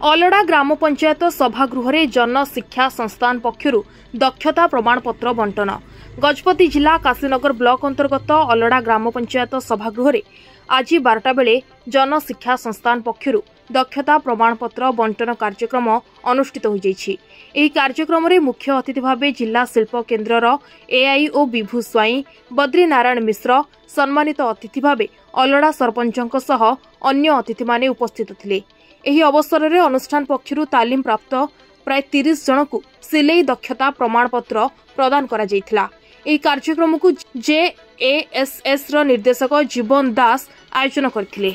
अलड़ा ग्राम पंचायत सभागृह में जन शिक्षा संस्थान पक्षरु दक्षता प्रमाणपत्र बंटन। गजपति जिला काशीनगर ब्लॉक अंतर्गत अलड़ा ग्राम पंचायत सभागृह में आज 12टा बेले जन शिक्षा संस्थान पक्षरु दक्षता प्रमाणपत्र बंटन कार्यक्रम अनुष्ठित हो जाइछि। एही कार्यक्रम रे मुख्य अतिथि भावे जिला शिल्प केन्द्रर एआईओ विभू स्वाई, बद्रीनारायण मिश्र, सम्मानित अतिथि भावे अलड़ा सरपंचक सह अन्य अतिथि माने उपस्थित थिले। एही अवसर में अनुष्ठान पक्षरु तालीम प्राप्त प्राय 30 जन को सिलाई दक्षता प्रमाणपत्र प्रदान करा जायथिला। एही कार्यक्रम को जेएएसएस रो निर्देशक जीवन दास आयोजन करथिले।